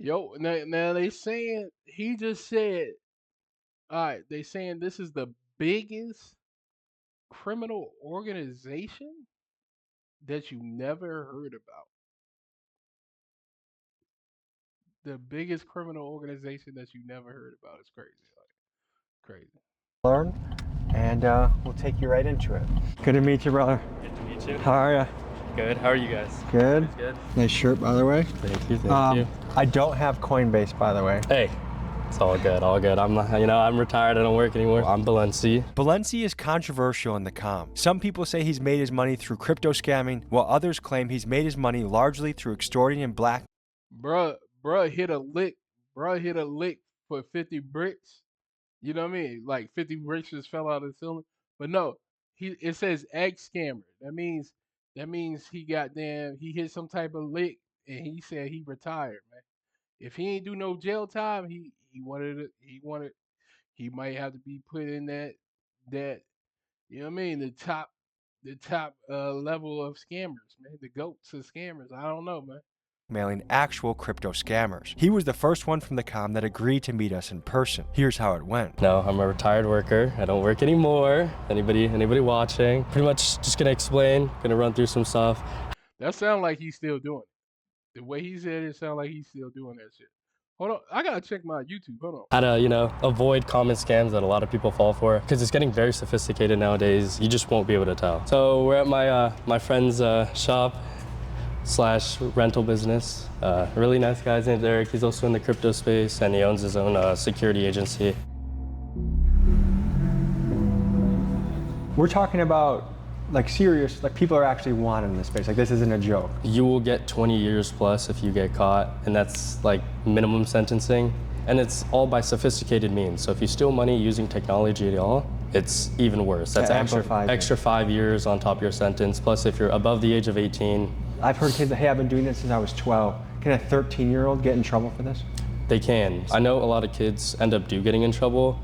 Yo, now they saying he just said, all right, they saying this is the biggest criminal organization that you never heard about. The biggest criminal organization that you never heard about is crazy. Like crazy. Learn, and we'll take you right into it. Good to meet you, brother. Good to meet you. How are you? Good. How are you guys? Good. Good. Nice shirt, by the way. Thank you. Thank you. I don't have Coinbase, by the way. Hey, it's all good. All good. I'm retired. I don't work anymore. I'm Balenci. Balenci is controversial in the comm. Some people say he's made his money through crypto scamming, while others claim he's made his money largely through extorting and black. Bruh hit a lick. Bruh hit a lick for 50 bricks. You know what I mean? Like 50 bricks just fell out of the ceiling. But no, it says ex scammer. That means he hit some type of lick and he said he retired, man. If he ain't do no jail time, he might have to be put in that you know what I mean, the top level of scammers, man. The goats of scammers. I don't know, man. Mailing actual crypto scammers. He was the first one from the comm that agreed to meet us in person. Here's how it went. No, I'm a retired worker. I don't work anymore. Anybody watching? Pretty much just gonna explain, gonna run through some stuff. That sound like he's still doing it. The way he said it sound like he's still doing that shit. Hold on, I gotta check my YouTube. Hold on. How to, avoid common scams that a lot of people fall for, because it's getting very sophisticated nowadays. You just won't be able to tell. So we're at my friend's shop / rental business. Really nice guy's named Eric. He's also in the crypto space, and he owns his own security agency. We're talking about like serious, like people are actually wanted in this space. Like this isn't a joke. You will get 20 years plus if you get caught, and that's like minimum sentencing. And it's all by sophisticated means. So if you steal money using technology at all, it's even worse. That's extra 5 years on top of your sentence. Plus, if you're above the age of 18, I've heard kids that, hey, I've been doing this since I was 12. Can a 13-year-old get in trouble for this? they can. I know a lot of kids end up getting in trouble.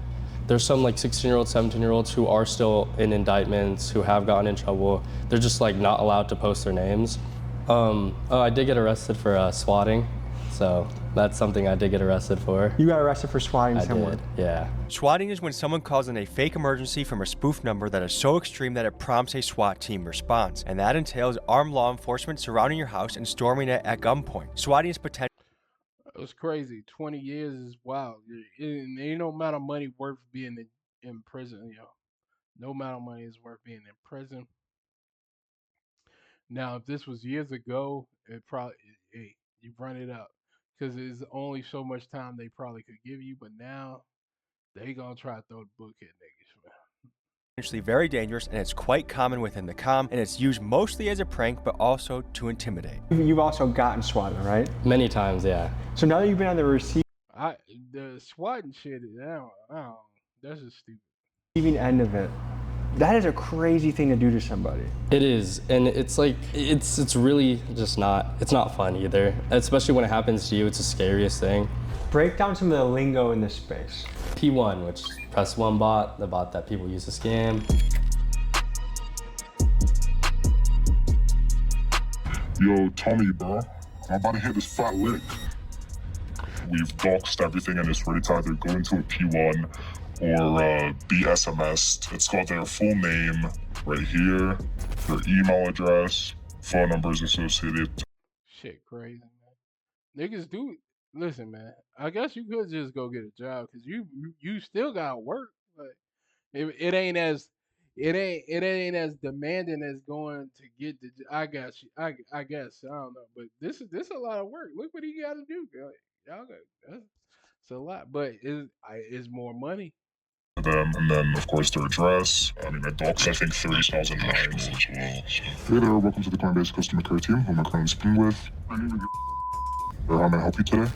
There's some like 16-year-olds, 17-year-olds who are still in indictments, who have gotten in trouble. They're just like not allowed to post their names. I did get arrested for swatting, so that's something I did get arrested for. You got arrested for swatting someone? Did, yeah. Swatting is when someone calls in a fake emergency from a spoof number that is so extreme that it prompts a SWAT team response, and that entails armed law enforcement surrounding your house and storming it at gunpoint. Swatting is potential. It was crazy. 20 years is wild. Ain't no amount of money worth being in prison, yo. No amount of money is worth being in prison. Now, if this was years ago, it probably, hey, you run it up. Because there's only so much time they probably could give you, but now they gonna try to throw the book at niggas, man. Potentially very dangerous, and it's quite common within the comm, and it's used mostly as a prank, but also to intimidate. You've also gotten swatted, right? Many times, yeah. So now that you've been on the The swatting shit, I don't, that's just stupid. receiving end of it, that is a crazy thing to do to somebody. It is, and it's like, it's really just not, it's not fun either. Especially when it happens to you, it's the scariest thing. Break down some of the lingo in this space. P1, which is press one bot, the bot that people use to scam. Yo, Tommy, bro, I'm about to hit this fat lick. We've doxed everything and it's ready to either go into a P1 or be SMS'd. It's got their full name right here, their email address, phone numbers associated. Shit crazy, man. Niggas do, listen, man, I guess you could just go get a job, because you still gotta work. Like, it ain't as demanding as going to get the. I got you. I guess I don't know, but this is a lot of work. Look what he got to do. Y'all got it's a lot, but it's more money. Them, and then of course their address. I mean, I doxed I think 30,000 names as well. So. Hey there, welcome to the Coinbase customer care team. Who am I currently speaking with? Or how may I help you today?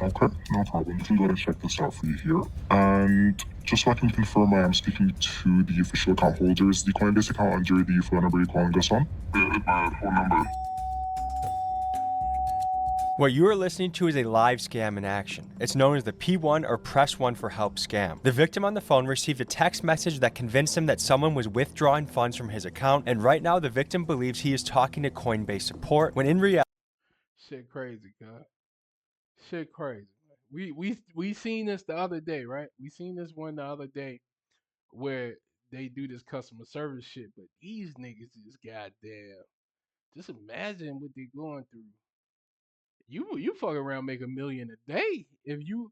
Okay, no problem. We can go ahead and check this out for you here. And just so I can confirm, I am speaking to the official account holder. Is the Coinbase account under the phone number you're calling us on? Yeah, it's my phone number. What you are listening to is a live scam in action. It's known as the P1 or Press 1 for Help scam. The victim on the phone received a text message that convinced him that someone was withdrawing funds from his account, and right now the victim believes he is talking to Coinbase support, when in reality, Shit crazy, God. Shit crazy. We seen this the other day, right? We seen this one the other day where they do this customer service shit, but these niggas is goddamn. Just imagine what they're going through. You fuck around make 1 million a day if you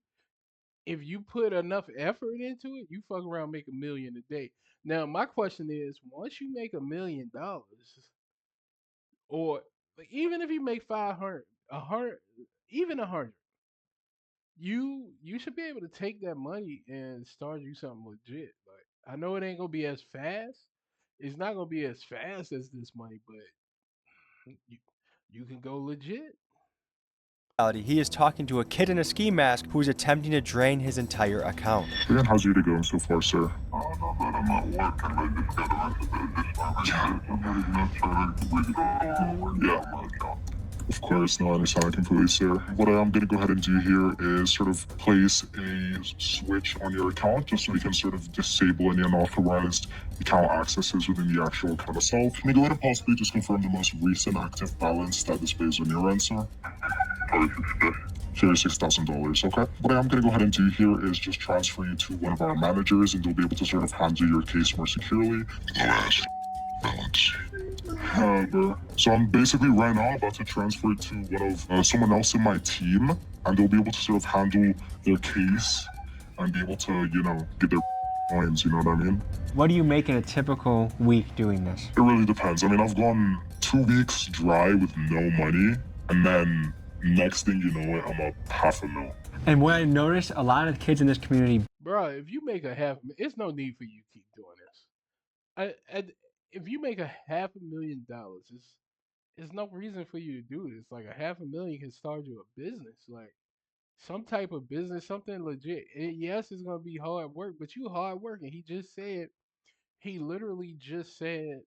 put enough effort into it. You fuck around make 1 million a day. Now my question is, once you make $1 million, or like, even if you make 500, 100, even 100, you should be able to take that money and start you something legit. Like, I know it ain't gonna be as fast. It's not gonna be as fast as this money, but you you can go legit. he is talking to a kid in a ski mask who is attempting to drain his entire account. Again, how's your day going so far, sir? Yeah. Of course, no, I understand completely, sir. What I'm going to go ahead and do here is sort of place a switch on your account just so we can sort of disable any unauthorized account accesses within the actual account itself. Can you go ahead and possibly just confirm the most recent active balance that displays on your end, sir? $36,000. Okay. What I am going to go ahead and do here is just transfer you to one of our managers, and they'll be able to sort of handle your case more securely. Balance. So I'm basically right now about to transfer it to one of someone else in my team, and they'll be able to sort of handle their case and be able to, get their coins. You know what I mean? What do you make in a typical week doing this? It really depends. I mean, I've gone 2 weeks dry with no money, and then next thing you know, I'm up $500,000. And what I noticed, a lot of kids in this community, Bro, if you make a half, it's no need for you to keep doing this. If you make a $500,000, it's no reason for you to do this. Like, a $500,000 can start you a business, like some type of business, something legit. Yes, it's gonna be hard work, but you hard working. He literally just said,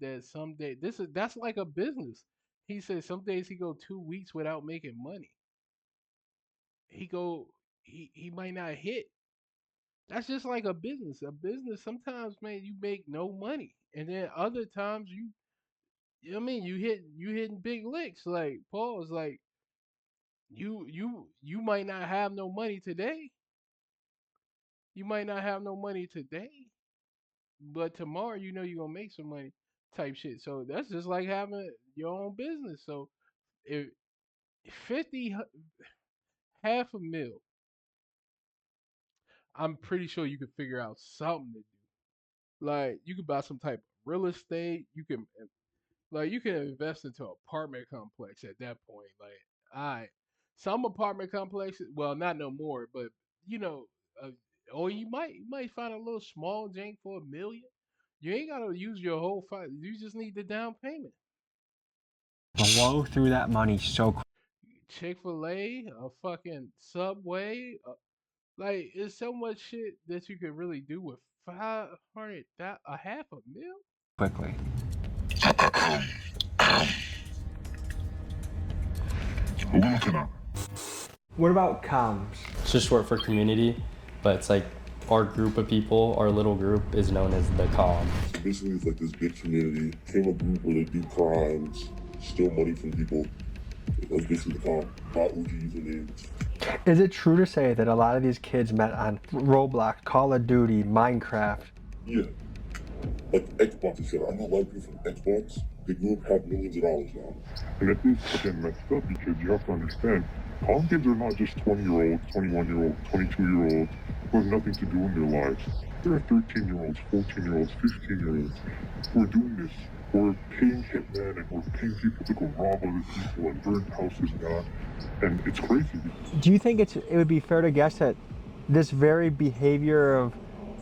that someday that's like a business. He said some days he go 2 weeks without making money. He go he might not hit. That's just like a business. A business sometimes, man, you make no money, and then other times you know what I mean, you hitting big licks. Like Paul was like, you might not have no money today. You might not have no money today, but tomorrow you know you're gonna make some money, type shit. So that's just like having your own business. So if 50 half a mil, I'm pretty sure you could figure out something to do. Like, you could buy some type of real estate. You can invest into an apartment complex at that point. Like, I some apartment complexes, well, not no more, but you know, uh, or you might find a little small jank for 1 million. You ain't gotta use your whole fight. You just need the down payment. blow through that money so quick. Chick-fil-A, a fucking Subway, like, it's so much shit that you could really do with 500, that a half a mil. Quickly. What are we looking at? What about comms? It's just short for community, but it's like our group of people, our little group is known as the comm. So basically, it's like this big community, came a group where they do crimes, steal money from people. That's basically the comm, not OG usernames. Is it true to say that a lot of these kids met on Roblox, Call of Duty, Minecraft? Yeah, like Xbox and shit. I know a lot of people from Xbox. They grew up have millions of dollars now. And it is again messed up because you have to understand, comm kids are not just 20-year-olds, 21-year-olds, 22-year-olds who have nothing to do in their lives. There are 13-year-olds, 14-year-olds, 15-year-olds who are doing this, who are paying hitmen and who are paying people to go rob other people and burn houses down. And it's crazy. Do you think it would be fair to guess that this very behavior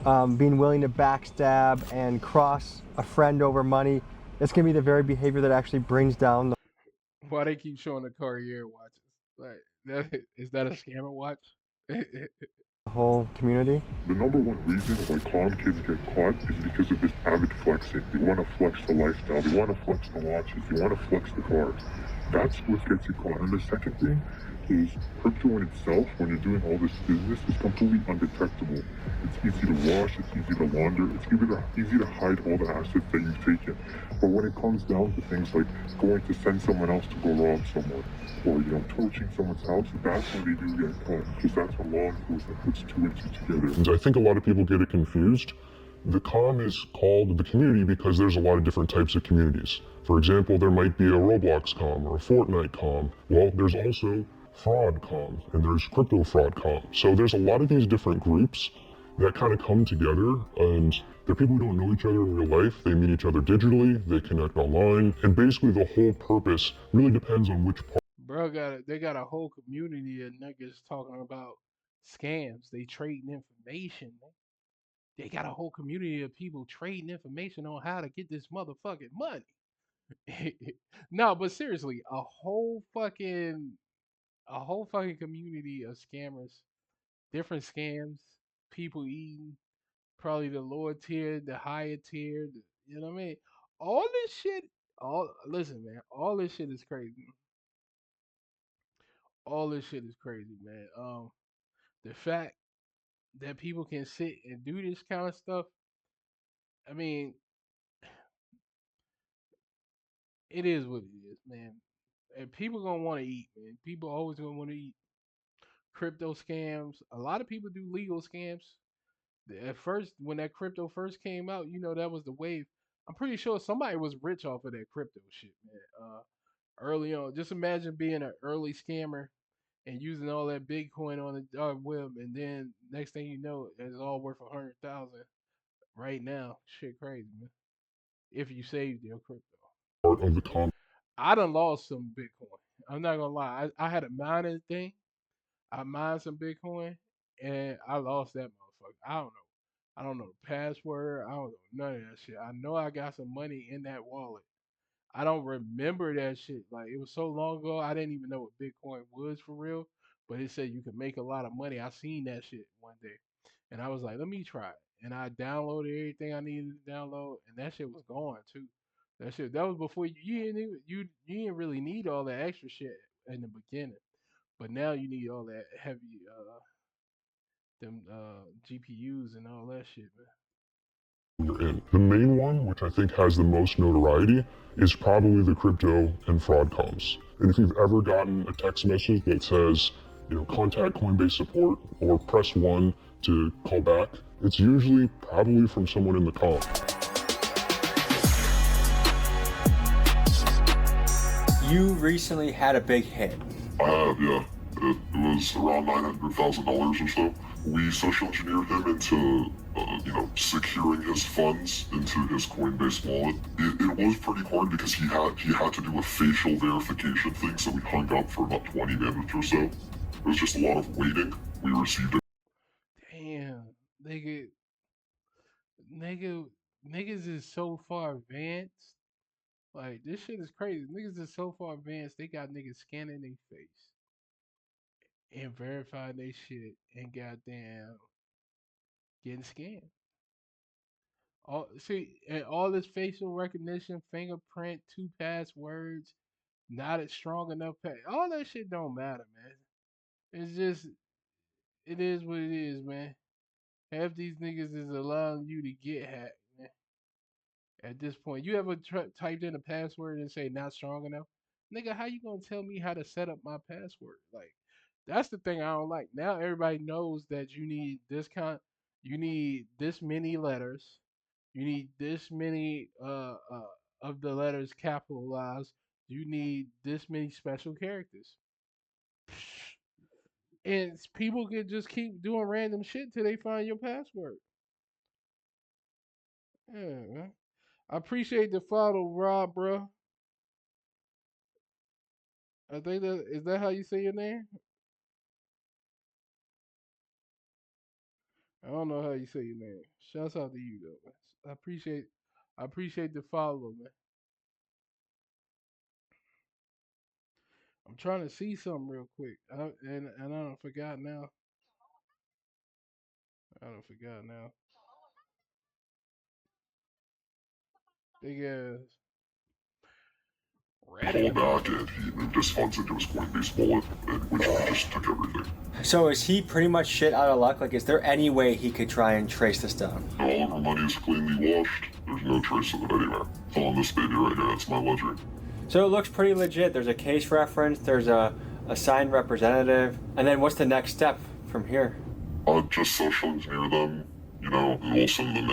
of being willing to backstab and cross a friend over money, it's going to be the very behavior that actually brings down the Why they keep showing the Cartier watches? Like, is that a scammer watch? whole community? The number one reason why con kids get caught is because of this avid flexing. They want to flex the lifestyle. They want to flex the watches. They want to flex the cars. That's what gets you caught. And the second thing is crypto in itself, when you're doing all this business, is completely undetectable. It's easy to wash. It's easy to launder. It's easy to hide all the assets that you've taken. But when it comes down to things like going to send someone else to go rob someone, or torching someone's house, that's when they do get caught, because that's when law enforcement puts two and two together. And I think a lot of people get it confused. The comm is called the community because there's a lot of different types of communities. For example, there might be a Roblox comm or a Fortnite comm. Well, there's also fraud comm and there's crypto fraud comm. So there's a lot of these different groups that kind of come together, and they're people who don't know each other in real life. They meet each other digitally, they connect online, and basically the whole purpose really depends on which part. They got a whole community of niggas talking about scams. They trading information, man. They got a whole community of people trading information on how to get this motherfucking money. No, but seriously, a whole fucking community of scammers, different scams, people eating, probably the lower tier, the higher tier, you know what I mean? All this shit, all listen, man, all this shit is crazy. All this shit is crazy, man. The fact that people can sit and do this kind of stuff, I mean, it is what it is, man. And people gonna want to eat, man. People always gonna want to eat. Crypto scams. A lot of people do legal scams. At first, when that crypto first came out, that was the wave. I'm pretty sure somebody was rich off of that crypto shit, man. Early on, just imagine being an early scammer and using all that Bitcoin on the dark web, and then next thing you know, it's all worth 100,000 right now. Shit, crazy, man. If you saved your crypto, Of the comm. I done lost some Bitcoin. I'm not gonna lie. I had a mining thing. I mined some Bitcoin, and I lost that motherfucker. I don't know. I don't know the password. I don't know none of that shit. I know I got some money in that wallet. I don't remember that shit. Like it was so long ago, I didn't even know what Bitcoin was for real. But it said you could make a lot of money. I seen that shit one day, and I was like, let me try it. And I downloaded everything I needed to download, and that shit was gone too. That was before you didn't even, you didn't really need all that extra shit in the beginning, but now you need all that heavy them GPUs and all that shit, man. You're in. The main one, which I think has the most notoriety, is probably the crypto and fraud comms. And if you've ever gotten a text message that says, contact Coinbase support or press 1 to call back, it's usually probably from someone in the comm. You recently had a big hit. I have, yeah. It was around $900,000 or so. We social engineered him into, securing his funds into his Coinbase wallet. It was pretty hard because he had to do a facial verification thing, so we hung up for about 20 minutes or so. It was just a lot of waiting. We received it. Damn, nigga, nigga, niggas is so far advanced. Like this shit is crazy. Niggas is so far advanced. They got niggas scanning their face and verifying their shit and goddamn getting scanned. All this facial recognition, fingerprint, two passwords, not a strong enough. All that shit don't matter, man. It's just it is what it is, man. Half these niggas is allowing you to get hacked, man. At this point, you ever typed in a password and say not strong enough? Nigga, how you gonna tell me how to set up my password? Like, that's the thing I don't like. Now everybody knows that you need this many letters, you need this many of the letters capitalized, you need this many special characters, and people can just keep doing random shit till they find your password. Yeah, man. I appreciate the follow, Rob, bro. I think that is that how you say your name? I don't know how you say your name. Shouts out to you though, man. I appreciate the follow, man. I'm trying to see something real quick, and I don't forgot now. I don't forgot now. Big ass Call Reddit. back and he moved his funds into his Coinbase wallet, in which we just took everything. So is he pretty much shit out of luck? Like, is there any way he could try and trace this down? All of our money is cleanly washed. There's no trace of it anywhere. It's on this baby right here. That's my ledger. So it looks pretty legit. There's a case reference, there's a signed representative, and then what's the next step from here? Just social engineer them, and we'll send them a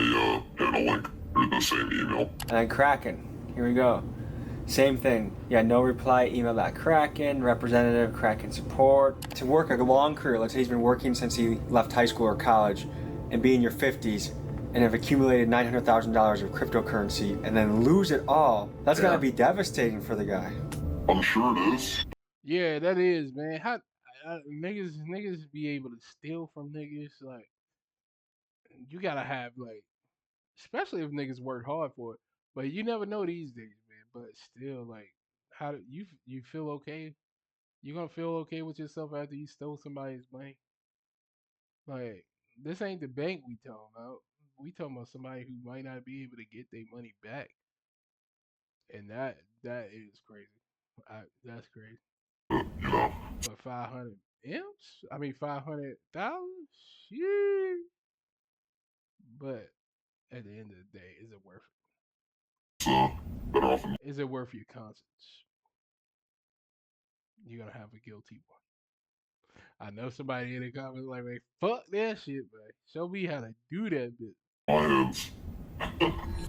link or the same email. And then Kraken. Here we go. Same thing. Yeah, no reply, email that Kraken, representative, Kraken support. To work a long career, let's say he's been working since he left high school or college, and be in your 50s, and have accumulated $900,000 of cryptocurrency, and then lose it all. That's gotta be devastating for the guy. I'm sure it is. Yeah, that is, man. How niggas be able to steal from niggas? Like, you gotta have like, especially if niggas work hard for it. But you never know these days, man. But still, like, how do you feel okay? You gonna feel okay with yourself after you stole somebody's money? Like, this ain't the bank we talking about. We talking about somebody who might not be able to get their money back, and that is crazy. That's crazy. You know, For 500 M's? I mean, 500,000? Shit. But at the end of the day, is it worth it's better off than it? Is it worth your conscience? You're gonna have a guilty one. I know somebody in the comments like, man, fuck that shit, man. Show me how to do that bit. my hands.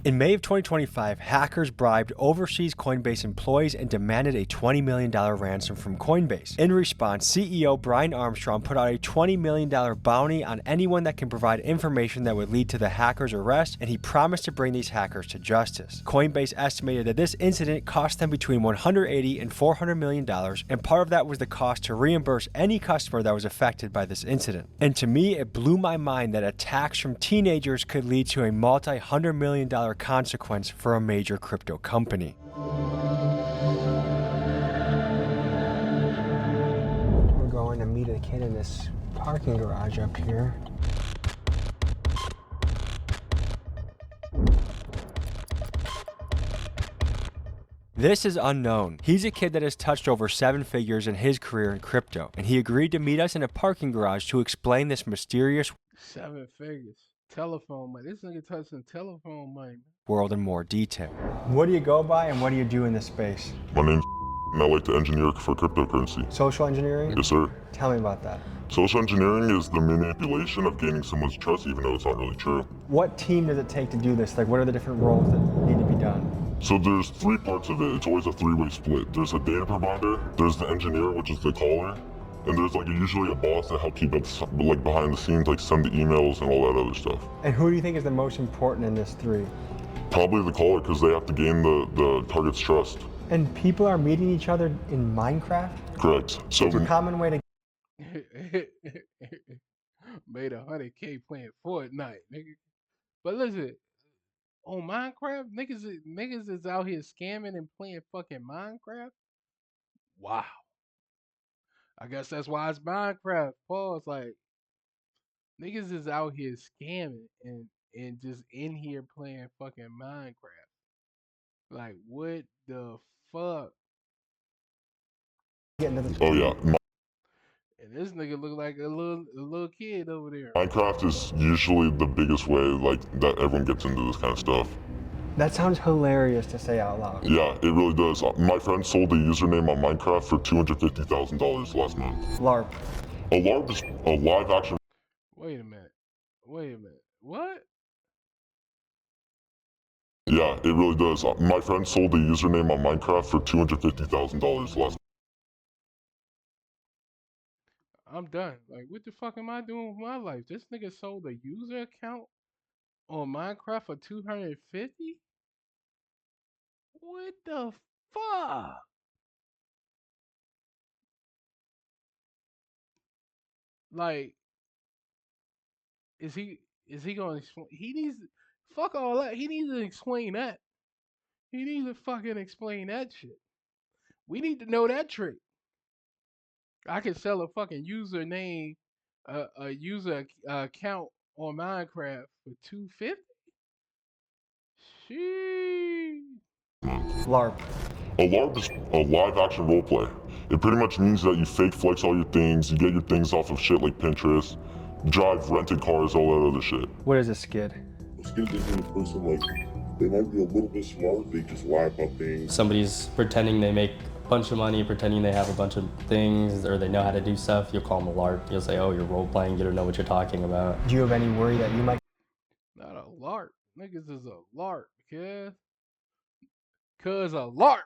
In May of 2025, hackers bribed overseas Coinbase employees and demanded a $20 million ransom from Coinbase. In response, CEO Brian Armstrong put out a $20 million bounty on anyone that can provide information that would lead to the hackers' arrest, and he promised to bring these hackers to justice. Coinbase estimated that this incident cost them between $180 and $400 million, and part of that was the cost to reimburse any customer that was affected by this incident. And to me, it blew my mind that attacks from teenagers could lead to a multi-$100 million consequence for a major crypto company. We're going to meet a kid in this parking garage up here. This is unknown. He's a kid that has touched over 7 figures in his career in crypto, and he agreed to meet us in a parking garage to explain this mysterious 7 figures. Telephone money. This nigga touching telephone money. world in more detail. What do you go by and what do you do in this space? My name's and I like to engineer for cryptocurrency. Social engineering? Yes, sir. Tell me about that. Social engineering is the manipulation of gaining someone's trust, even though it's not really true. What team does it take to do this? Like, what are the different roles that need to be done? So there's 3 parts of it. It's always a 3-way split. There's a data provider, there's the engineer, which is the caller, and there's usually a boss that helps keep it behind the scenes, send the emails and all that other stuff. And who do you think is the most important in this 3? Probably the caller, because they have to gain the target's trust. And people are meeting each other in Minecraft? Correct. So It's a common way to Made 100K playing Fortnite, nigga. But listen, on Minecraft, niggas is out here scamming and playing fucking Minecraft. Wow. I guess that's why it's Minecraft. Pause. Like, niggas is out here scamming and just in here playing fucking Minecraft. Like, what the fuck? get into this. oh yeah, And this nigga look like a little kid over there. Minecraft is usually the biggest way that everyone gets into this kind of stuff. That sounds hilarious to say out loud. Yeah, it really does. My friend sold a username on Minecraft for $250,000 last month. LARP. A LARP is a live action. Wait a minute. Wait a minute. What? Yeah, it really does. My friend sold a username on Minecraft for $250,000 last. I'm done. Like, what the fuck am I doing with my life? This nigga sold a user account on Minecraft for 250? What the fuck? Like, is he gonna explain? He needs fuck all that. He needs to explain that. He needs to fucking explain that shit. We need to know that trick. I can sell a fucking username, a user account on Minecraft for 250. Sheesh. LARP. A LARP is a live action roleplay. It pretty much means that you fake flex all your things, you get your things off of shit like Pinterest, drive rented cars, all that other shit. What is a skid? Skills is when a person, like, they might be a little bit smart, they just lie about things. Somebody's pretending they make a bunch of money, pretending they have a bunch of things, or they know how to do stuff. You'll call them a LARP. You'll say, oh, you're role playing. You don't know what you're talking about. Do you have any worry that you might Not a LARP. Niggas is a LARP, kid. Cuz a LARP.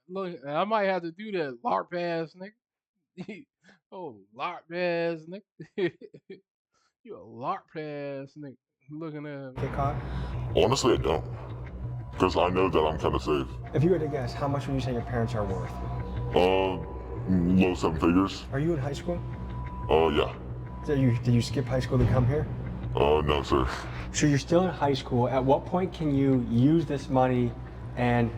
Look, I might have to do that LARP ass nigga. Oh, LARP ass nigga. You a LARP ass nigga. Looking at get caught? Honestly, I don't. Because I know that I'm kind of safe. If you were to guess, how much would you say your parents are worth? Low seven figures. Are you in high school? Yeah. Did you skip high school to come here? No, sir. So you're still in high school. At what point can you use this money and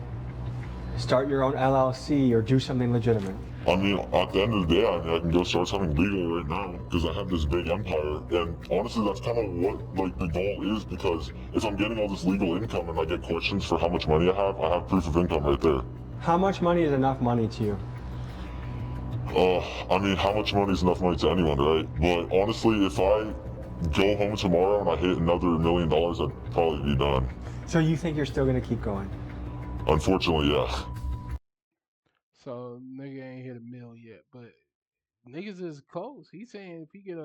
start your own LLC or do something legitimate? I mean, at the end of the day, I can go start something legal right now because I have this big empire. And honestly, that's kind of what like the goal is, because if I'm getting all this legal income and I get questions for how much money I have proof of income right there. How much money is enough money to you? I mean, how much money is enough money to anyone, right? But honestly, if I go home tomorrow and I hit another $1 million, I'd probably be done. So you think you're still gonna keep going? Unfortunately, yeah. so nigga ain't hit a mill yet, but niggas is close. He's saying if he get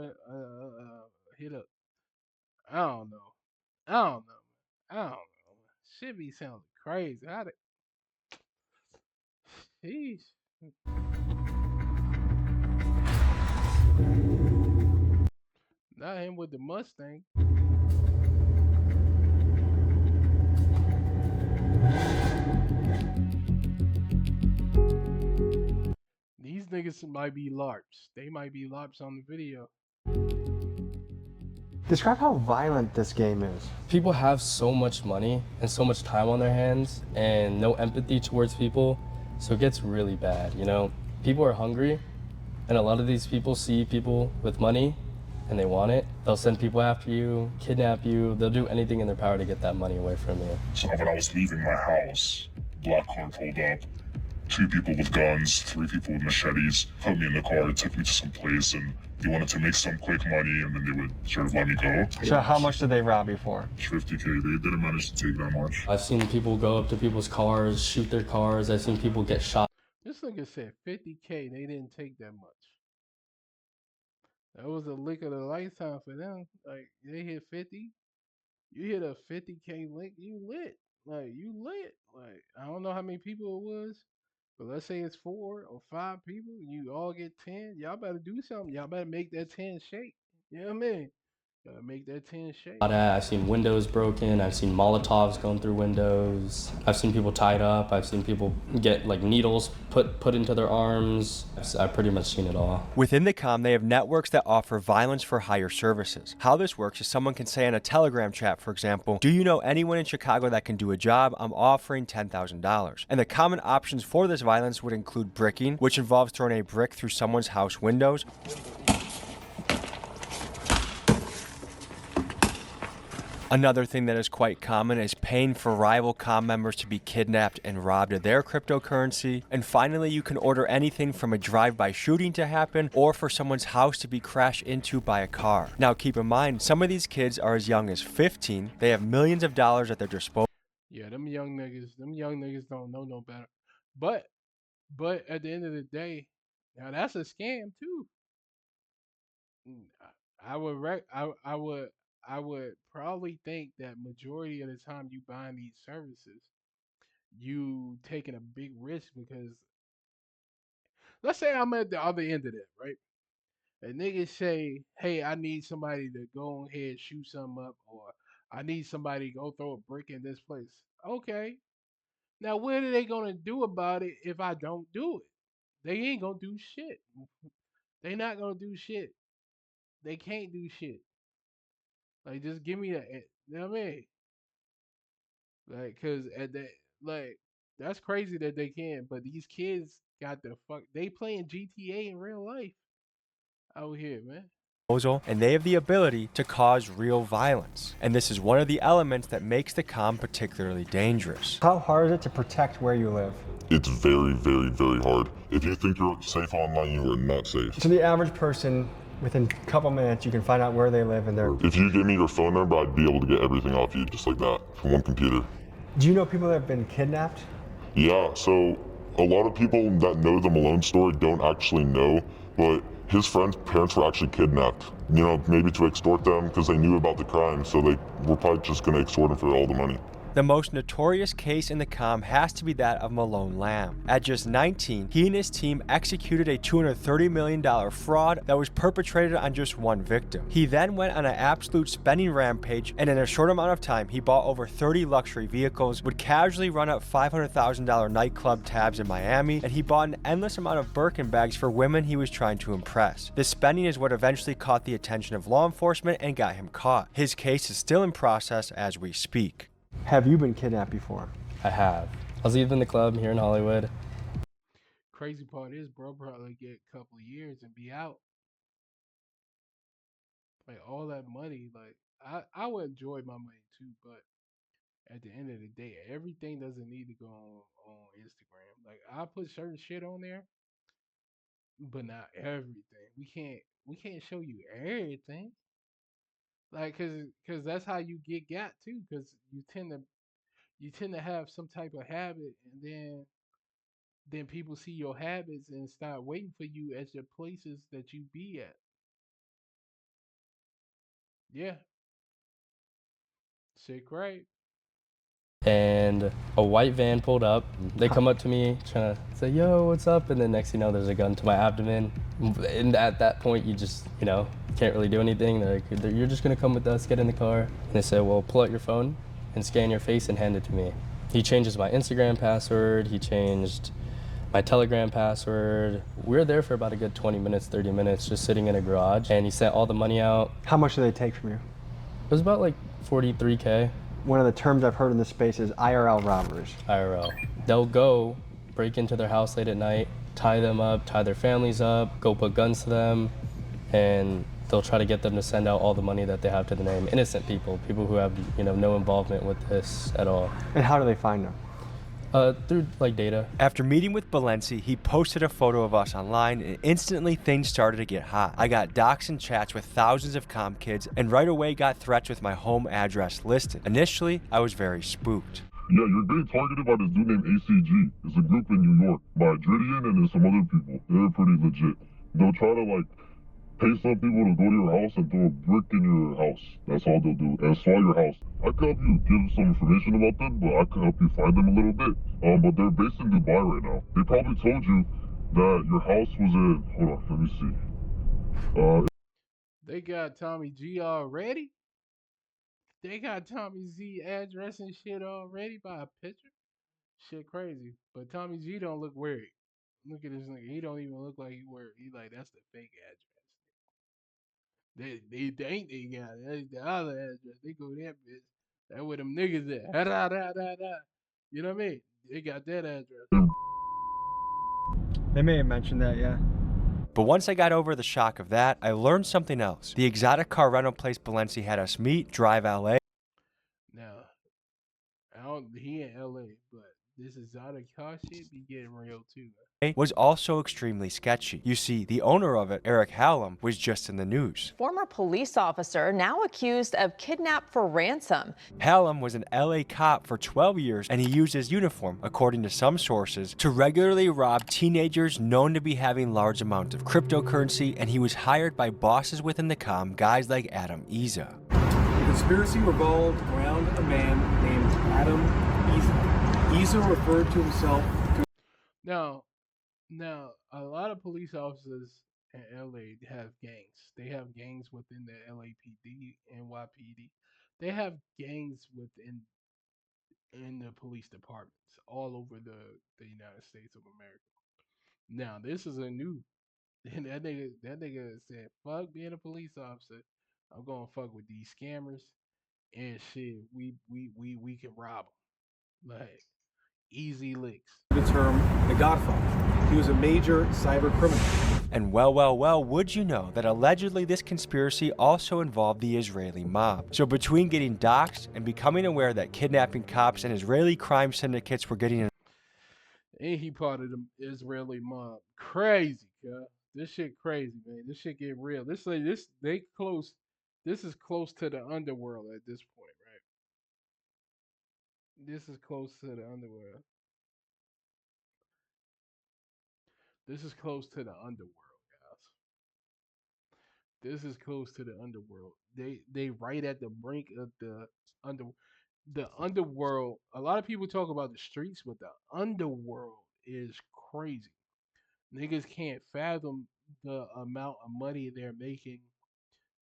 hit a, I don't know, I don't know, I don't know. Shit be sounding crazy. How the, sheesh. Not him with the Mustang. These niggas might be LARPs. They might be LARPs on the video. Describe how violent this game is. People have so much money and so much time on their hands and no empathy towards people, so it gets really bad, you know? People are hungry, and a lot of these people see people with money and they want it. They'll send people after you, kidnap you, they'll do anything in their power to get that money away from you. So when I was leaving my house, black car pulled up. 2 people with guns, 3 people with machetes, put me in the car, took me to some place, and they wanted to make some quick money, and then they would sort of let me go. So how much did they rob you for? 50K, they didn't manage to take that much. I've seen people go up to people's cars, shoot their cars. I've seen people get shot. This nigga said 50K. They didn't take that much. That was a lick of the lifetime for them. Like they hit 50. You hit a 50K lick, you lit. Like you lit. Like I don't know how many people it was, but let's say it's 4 or 5 people. You all get 10. Y'all better do something. Y'all better make that 10 shake. You know what I mean? Gotta make that 10 shake. I've seen windows broken. I've seen Molotovs going through windows. I've seen people tied up. I've seen people get like needles put into their arms. I've pretty much seen it all. Within the comm, they have networks that offer violence for hire services. How this works is someone can say in a Telegram chat, for example, do you know anyone in Chicago that can do a job? I'm offering $10,000. And the common options for this violence would include bricking, which involves throwing a brick through someone's house windows, another thing that is quite common is paying for rival comm members to be kidnapped and robbed of their cryptocurrency. And finally, you can order anything from a drive-by shooting to happen or for someone's house to be crashed into by a car. Now, keep in mind, some of these kids are as young as 15. They have millions of dollars at their disposal. Yeah, them young niggas don't know no better. But at the end of the day, now that's a scam too. I would I would probably think that majority of the time you buying these services, you taking a big risk because let's say I'm at the other end of that, right? And niggas say, hey, I need somebody to go ahead shoot something up, or I need somebody to go throw a brick in this place. Okay. Now what are they gonna do about it if I don't do it? They ain't gonna do shit. They not gonna do shit. They can't do shit. Like just give me that. You know what I mean? Like, cause at that, like, that's crazy that they can. But these kids got the fuck. They playing GTA in real life out here, man. and they have the ability to cause real violence. And this is one of the elements that makes the comm particularly dangerous. How hard is it to protect where you live? It's very, very, very hard. If you think you're safe online, you are not safe. To the average person, within a couple minutes, you can find out where they live and their... If you give me your phone number, I'd be able to get everything off you just like that from one computer. Do you know people that have been kidnapped? Yeah, so a lot of people that know the Malone story don't actually know, but his friend's parents were actually kidnapped. You know, maybe to extort them because they knew about the crime, so they were probably just going to extort them for all the money. The most notorious case in the comm has to be that of Malone Lamb. At just 19, he and his team executed a $230 million fraud that was perpetrated on just one victim. He then went on an absolute spending rampage, and in a short amount of time, he bought over 30 luxury vehicles, would casually run up $500,000 nightclub tabs in Miami, and he bought an endless amount of Birkin bags for women he was trying to impress. This spending is what eventually caught the attention of law enforcement and got him caught. His case is still in process as we speak. Have you been kidnapped before? I have. I was leaving the club here in Hollywood. Crazy part is, bro, probably get a couple of years and be out. Like all that money, like I would enjoy my money too, but at the end of the day, everything doesn't need to go on Instagram. Like I put certain shit on there, but not everything. We can't show you everything. Like cause that's how you get got too. Cause you tend to have some type of habit, and then people see your habits and start waiting for you at the places that you be at. Yeah, sick, right? And a white van pulled up. They come up to me trying to say, yo, what's up? And then next thing you know, there's a gun to my abdomen. And at that point, you just, can't really do anything. They're like, you're just gonna come with us, get in the car. And they said, well, pull out your phone and scan your face and hand it to me. He changes my Instagram password. He changed my Telegram password. We were there for about a good 20 minutes, 30 minutes, just sitting in a garage. And he sent all the money out. How much do they take from you? It was about like 43K. One of the terms I've heard in this space is IRL robbers. IRL. They'll go break into their house late at night, tie them up, tie their families up, go put guns to them, and they'll try to get them to send out all the money that they have to the name. Innocent people who have no involvement with this at all. And how do they find them? Through like data. After meeting with Balenci, he posted a photo of us online, and instantly things started to get hot. I got docs and chats with thousands of comm kids, and right away got threats with my home address listed. Initially, I was very spooked. Yeah, you're being targeted by this dude named ACG. It's a group in New York by Dridian and then some other people. They're pretty legit. They'll try to pay some people to go to your house and throw a brick in your house. That's all they'll do. And swallow your house. I could help you give some information about them, but I could help you find them a little bit. But they're based in Dubai right now. They probably told you that your house was in... Hold on, let me see. They got Tommy G already. They got Tommy Z address and shit already by a picture. Shit crazy. But Tommy G don't look weird. Look at this nigga. He don't even look like he weird. He like that's the fake address. They think they got it. That's the other address. They go that bitch. That where them niggas at. Da, da, da, da, da. You know what I mean? They got that address. They may have mentioned that, yeah. But once I got over the shock of that, I learned something else. The exotic car rental place Balenci had us meet, Drive LA. Now, he in LA, but this exotic car shit be getting real too. Was also extremely sketchy. You see, the owner of it, Eric Hallam, was just in the news. Former police officer now accused of kidnap for ransom. Hallam was an LA cop for 12 years, and he used his uniform, according to some sources, to regularly rob teenagers known to be having large amounts of cryptocurrency, and he was hired by bosses within the comm, guys like Adam Iza. The conspiracy revolved around a man named Adam Iza. Iza referred to himself to... Now, a lot of police officers in LA have gangs. They have gangs within the LAPD, NYPD. They have gangs in the police departments all over the United States of America. Now, this is a new. And that nigga said, "Fuck being a police officer. I'm gonna fuck with these scammers and shit. We can rob them like easy licks." the term the Godfather. He was a major cyber criminal. And well, would you know that allegedly this conspiracy also involved the Israeli mob? So between getting doxxed and becoming aware that kidnapping cops and Israeli crime syndicates were getting And he part of the Israeli mob. Crazy, cuz. This shit crazy, man. This shit get real. They close. This is close to the underworld at this point, right? This is close to the underworld. This is close to the underworld, guys. This is close to the underworld. They right at the brink of under the underworld. A lot of people talk about the streets, but the underworld is crazy. Niggas can't fathom the amount of money they're making.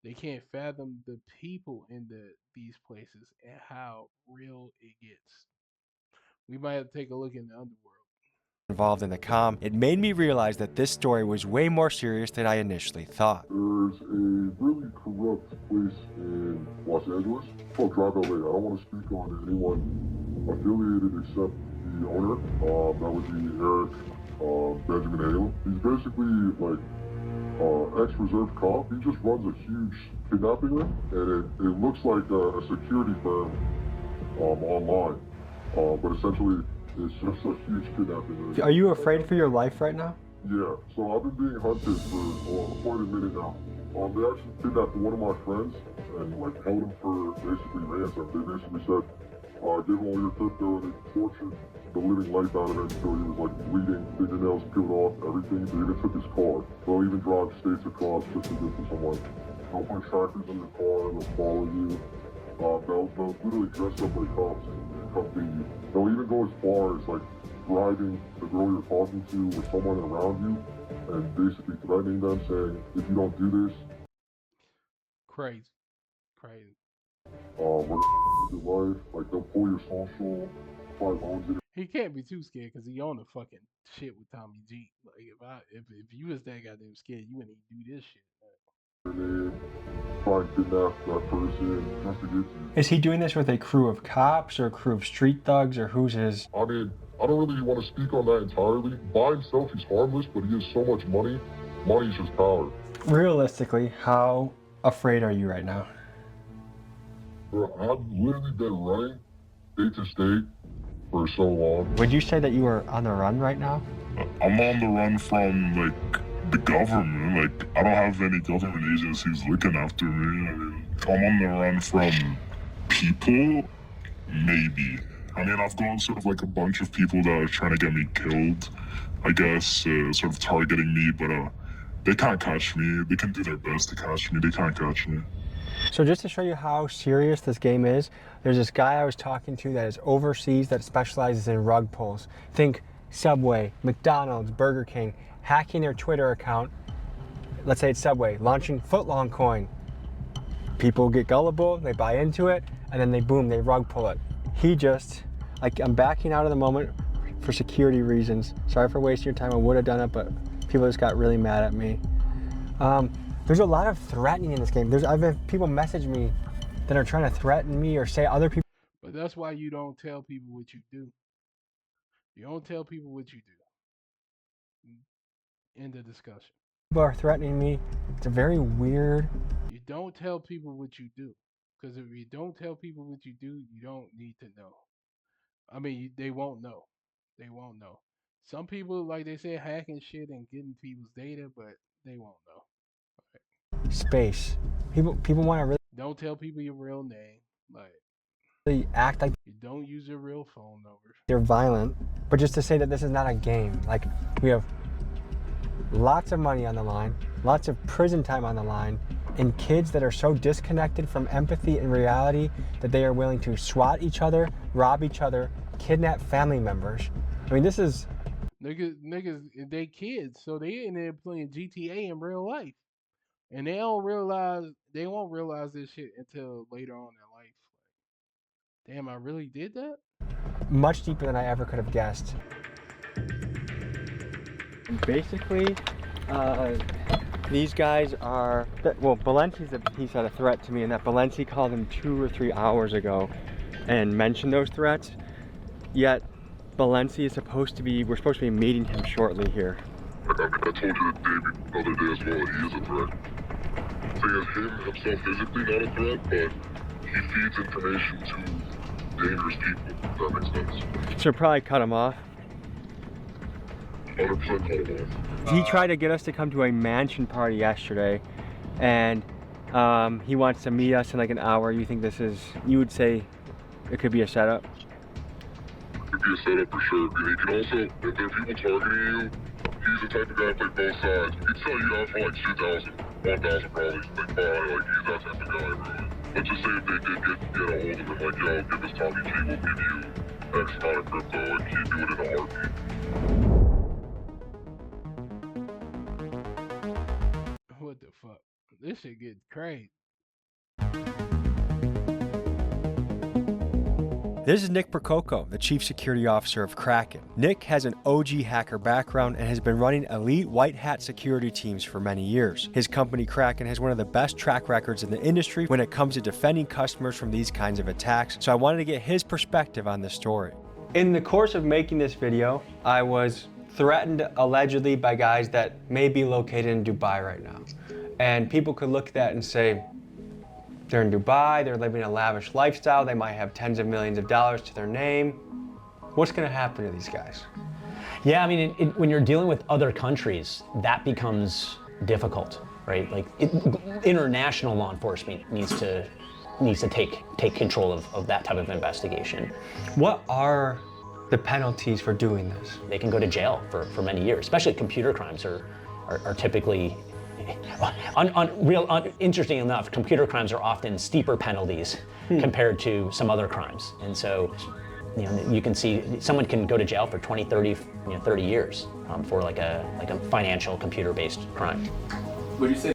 They can't fathom the people in these places and how real it gets. We might have to take a look in the underworld. involved in the comm, it made me realize that this story was way more serious than I initially thought. There's a really corrupt place in Los Angeles called Drive LA. I don't want to speak on anyone affiliated except the owner. That would be Eric Benjamin Hale. He's basically like ex-reserve cop. He just runs a huge kidnapping ring, and it looks like a security firm online. But essentially, it's just a huge kidnapping ring. Are you afraid for your life right now? Yeah, so I've been being hunted for quite a minute now. They actually kidnapped one of my friends and like held him for basically ransom. They basically said, give him all your crypto, and they tortured the living life out of him until he was like bleeding, fingernails peeled off, everything. They even took his car. They'll even drive states across just to get to someone. They'll put trackers in your car, they'll follow you. They'll literally dress up like cops and come get you. They'll even go as far as like driving the girl you're talking to with someone around you and basically threatening them, saying, if you don't do this, Crazy. Crazy. we're gonna take your life. Like they'll pull your social, find loans in He can't be too scared because he on the fucking shit with Tommy G. Like if you was that goddamn scared, you wouldn't even do this shit. your name, try and kidnap that person just to get you. Is he doing this with a crew of cops or a crew of street thugs, or who's his? I mean, I don't really want to speak on that entirely. By himself, he's harmless, but he has so much money. Money's just power. Realistically, how afraid are you right now? Bro, I've literally been running state to state for so long. Would you say that you are on the run right now? I'm on the run from like the government. Like I don't have any government agencies looking after me. I mean, I'm on the run from people, maybe. I mean, I've got sort of like a bunch of people that are trying to get me killed, I guess, sort of targeting me, but they can't catch me. They can do their best to catch me. They can't catch me. So just to show you how serious this game is, there's this guy I was talking to that is overseas that specializes in rug pulls. Think Subway, McDonald's, Burger King, hacking their Twitter account. Let's say it's Subway, launching footlong coin. People get gullible, they buy into it, and then they rug pull it. He just, like, I'm backing out of the moment for security reasons. Sorry for wasting your time, I would have done it, but people just got really mad at me. There's a lot of threatening in this game. I've had people message me that are trying to threaten me or say other people. But that's why you don't tell people what you do. You don't tell people what you do. End of discussion. People are threatening me. It's a very weird. You don't tell people what you do. Because if you don't tell people what you do, you don't need to know. I mean, they won't know. They won't know. Some people, like they say, hacking shit and getting people's data, but they won't know. Space. People want to really Don't tell people your real name. Like, act like you don't use your real phone number. they're violent, but just to say that this is not a game. Like, we have lots of money on the line, lots of prison time on the line, and kids that are so disconnected from empathy and reality that they are willing to swat each other, rob each other, kidnap family members. I mean, this is Niggas, they kids, so they in there playing GTA in real life, and they won't realize this shit until later on in life. Like, damn, I really did that. much deeper than I ever could have guessed. Basically, these guys are, well, he said a threat to me, and that Balenci called him 2 or 3 hours ago and mentioned those threats. Yet Balenci is we're supposed to be meeting him shortly here. Like, I told you the other day as well that he is a threat. Thing is, him himself physically not a threat, but he feeds information to dangerous people, if that makes sense. So probably cut him off. 100% cut him off. He tried to get us to come to a mansion party yesterday, and he wants to meet us in like an hour. You think this is, you would say it could be a setup? It could be a setup for sure. And he can also, if there are people targeting you, he's the type of guy to play both sides. He'd sell you out for like 2,000, 1,000 probably. Like, like he's that type of guy, really. Let's just say if they did get a hold of him, like, yo, give us Tommy G, we'll give you X amount of crypto, and he'd do it in a heartbeat. What the fuck? This shit getting crazy. This is Nick Prococo, the Chief Security Officer of Kraken. Nick has an OG hacker background and has been running elite white hat security teams for many years. His company Kraken has one of the best track records in the industry when it comes to defending customers from these kinds of attacks, so I wanted to get his perspective on this story. In the course of making this video, I was threatened allegedly by guys that may be located in Dubai right now. And people could look at that and say, they're in Dubai, they're living a lavish lifestyle, they might have tens of millions of dollars to their name. What's gonna happen to these guys? Yeah, I mean, when you're dealing with other countries, that becomes difficult, right? Like, international law enforcement needs to take control of that type of investigation. What are the penalties for doing this? They can go to jail for many years, especially computer crimes are typically, interesting enough, computer crimes are often steeper penalties compared to some other crimes. And so, you know, you can see someone can go to jail for 20, 30, 30 years for like a financial computer-based crime. Would you say?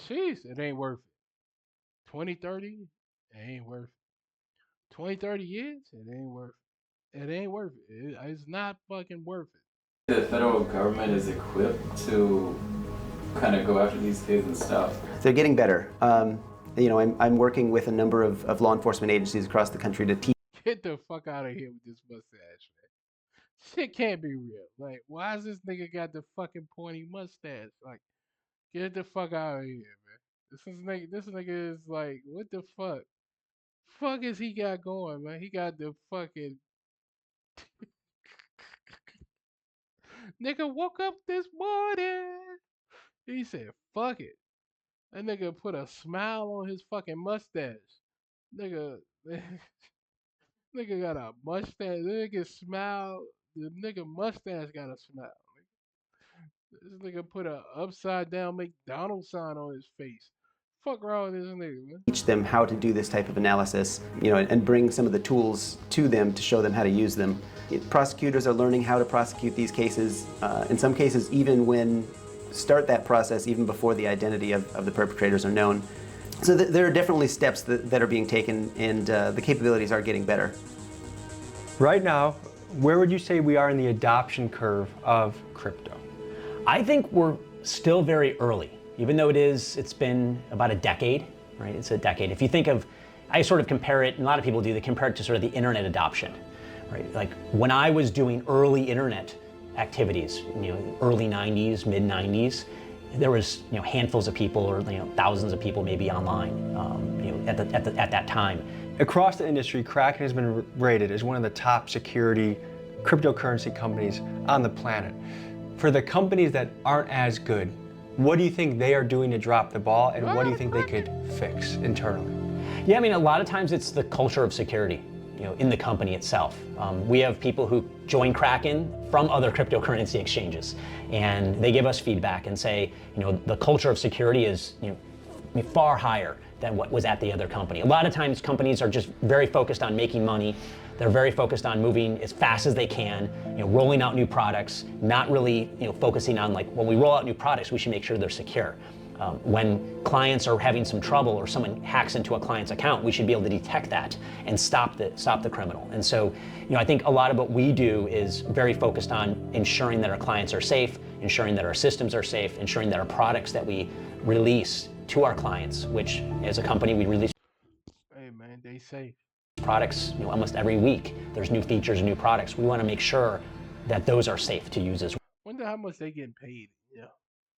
Jeez, it ain't worth it. 20, 30, it ain't worth it. 20, 30 years, it ain't worth it. It ain't worth it. It's not fucking worth it. The federal government is equipped to kind of go after these kids and stuff. They're getting better. You know, I'm working with a number of law enforcement agencies across the country to teach. Get the fuck out of here with this mustache, man. Shit can't be real. Like, why is this nigga got the fucking pointy mustache? Like, get the fuck out of here, man. This nigga is like, what the fuck? Fuck is he got going, man? He got the fucking nigga woke up this morning. He said, fuck it. That nigga put a smile on his fucking mustache. Nigga, nigga got a mustache. The nigga smile. The nigga mustache got a smile. This nigga put a upside down McDonald's sign on his face. Fuck wrong with this nigga, man? Teach them how to do this type of analysis, you know, and bring some of the tools to them to show them how to use them. Prosecutors are learning how to prosecute these cases. In some cases, even when start that process even before the identity of the perpetrators are known. So there are definitely steps that are being taken, and the capabilities are getting better. Right now, where would you say we are in the adoption curve of crypto? I think we're still very early, even though it's been about a decade, right? It's a decade. If you think of, I sort of compare it, and a lot of people do, they compare it to sort of the internet adoption, right? Like when I was doing early internet activities, you know, early 90s, mid 90s, there was, you know, handfuls of people or, you know, thousands of people maybe online, you know, at that time. Across the industry, Kraken has been rated as one of the top security cryptocurrency companies on the planet. For the companies that aren't as good, what do you think they are doing to drop the ball, and what do you think they could fix internally? Yeah, I mean, a lot of times it's the culture of security, you know, in the company itself. We have people who join Kraken from other cryptocurrency exchanges, and they give us feedback and say, you know, the culture of security is, you know, far higher than what was at the other company. A lot of times companies are just very focused on making money. They're very focused on moving as fast as they can, you know, rolling out new products, not really, you know, focusing on, like, when we roll out new products, we should make sure they're secure. When clients are having some trouble or someone hacks into a client's account, we should be able to detect that and stop the criminal. And so, you know, I think a lot of what we do is very focused on ensuring that our clients are safe, ensuring that our systems are safe, ensuring that our products that we release to our clients, which as a company we release. Hey man, they safe. Products, you know, almost every week there's new features and new products. We want to make sure that those are safe to use as well. Wonder how much they getting paid. Yeah.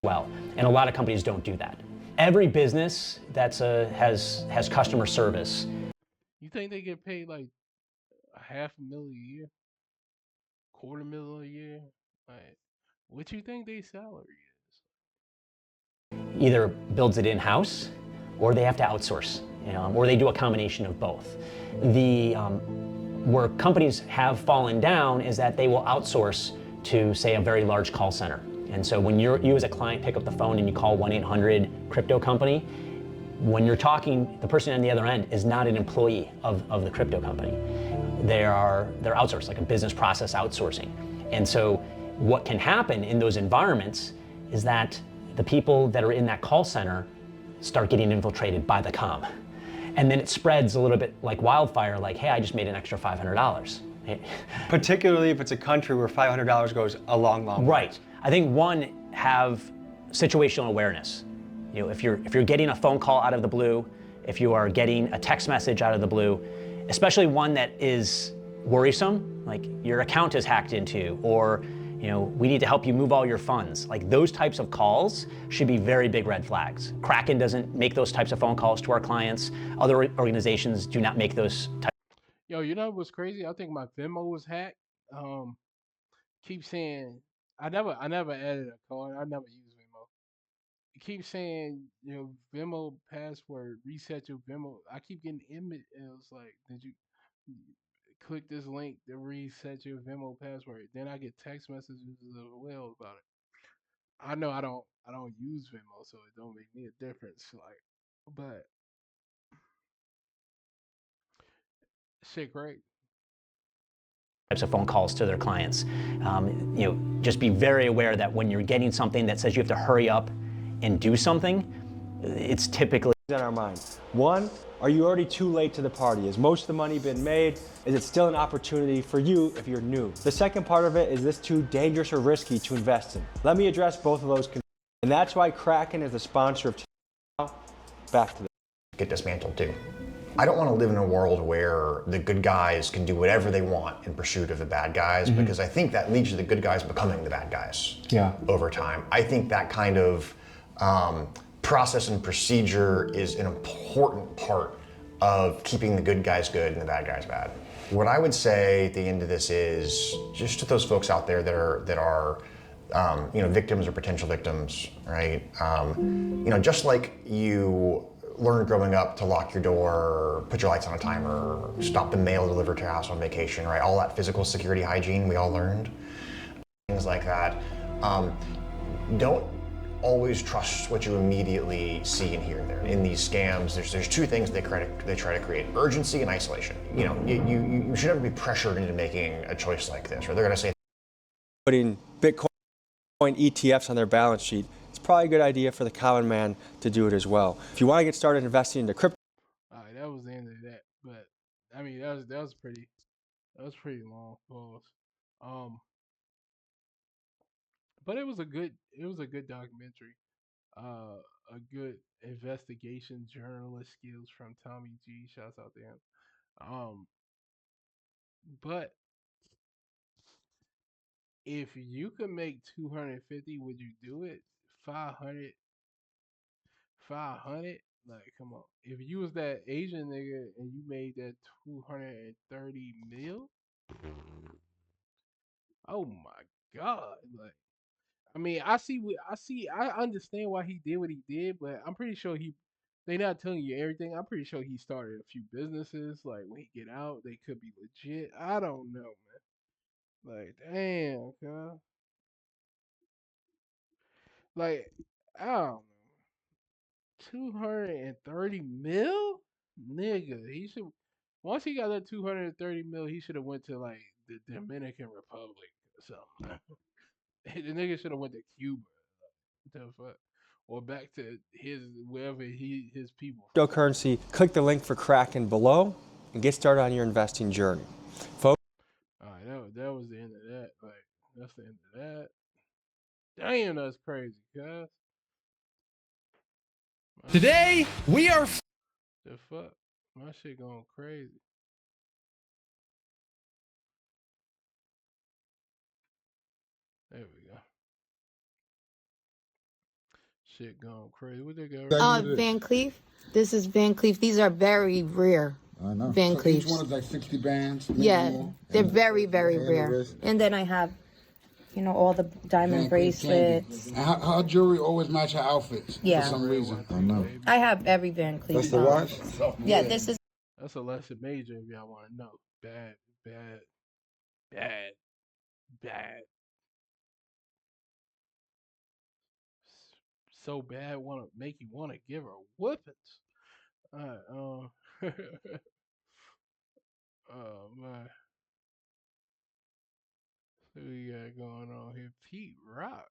well. And a lot of companies don't do that. Every business has customer service. You think they get paid like $500,000 a year, $250,000 a year? Like, what you think they salary is? Either builds it in-house or they have to outsource, or they do a combination of both. Where companies have fallen down is that they will outsource to, say, a very large call center. And so when you as a client pick up the phone and you call 1-800 crypto company, when you're talking, the person on the other end is not an employee of the crypto company. They're outsourced, like a business process outsourcing. And so what can happen in those environments is that the people that are in that call center start getting infiltrated by the comm. And then it spreads a little bit like wildfire, like, hey, I just made an extra $500. Particularly if it's a country where $500 goes a long, long way. Right. I think one, have situational awareness. If you're getting a phone call out of the blue, if you are getting a text message out of the blue, especially one that is worrisome, like your account is hacked into, or we need to help you move all your funds. Like those types of calls should be very big red flags. Kraken doesn't make those types of phone calls to our clients. Other organizations do not make those types. Yo, you know what's crazy? I think my Venmo was hacked. Keep saying I never added a card. I never used Venmo. It keeps saying Venmo password, reset your Venmo. I keep getting image. It was like, did you click this link to reset your Venmo password? Then I get text messages as well about it. I know I don't use Venmo, so it don't make me a difference. Like, but shit, great. Types of phone calls to their clients. Just be very aware that when you're getting something that says you have to hurry up and do something, it's typically On our mind. One, are you already too late to the party? Has most of the money been made? Is it still an opportunity for you if you're new? The second part of it is this too dangerous or risky to invest in? Let me address both of those. And that's why Kraken is the sponsor of now. Back to the get dismantled too. I don't want to live in a world where the good guys can do whatever they want in pursuit of the bad guys, because I think that leads to the good guys becoming the bad guys over time. I think that kind of process and procedure is an important part of keeping the good guys good and the bad guys bad. What I would say at the end of this is just to those folks out there that are victims or potential victims, right? Just like you learned growing up to lock your door, put your lights on a timer, stop the mail delivered to your house on vacation, right? All that physical security hygiene we all learned, things like that. Don't always trust what you immediately see and hear there. In these scams, there's two things they try to create: urgency and isolation. You should never be pressured into making a choice like this, or they're gonna say putting Bitcoin ETFs on their balance sheet. It's probably a good idea for the common man to do it as well. If you want to get started investing into crypto. All right, that was the end of that. But I mean, that was pretty long pause. Um, but it was a good documentary. A good investigation journalist skills from Tommy G. Shouts out to him. Um, but if you could make 250, would you do it? 500, 500. Like, come on. If you was that Asian nigga and you made that 230 mil, oh my god! Like, I mean, I understand why he did what he did, but I'm pretty sure they not telling you everything. I'm pretty sure he started a few businesses. Like when he get out, they could be legit. I don't know, man. Like, damn, god. Like, I don't know. 230 mil, nigga. He should once he got that 230 mil, he should have went to like the Dominican Republic or something. The nigga should have went to Cuba. What the fuck? Or back to his wherever his people from. Cryptocurrency, click the link for Kraken below and get started on your investing journey. Folks, All right, that was the end of that. Like that's the end of that. Damn, that's crazy, cuz. today we are The fuck, my shit going crazy. There we go. shit going crazy. What they got? Van Cleef. This is Van Cleef. These are very rare. I know. Van So Cleefs. each one is like 60 bands. Yeah, more, they're and very, very and the rare. wrist. And then I have, you know, all the diamond Van Cleef candy. bracelets. And her jewelry always match her outfits Yeah. for some reason. I know. I have every Van Cleef. That's the watch? Yeah, this is. That's a lesson major if y'all want to know. Bad, bad, bad, bad. So bad, want to make you want to give her whoopings. Alright, oh man, what we got going on here? Pete Rock.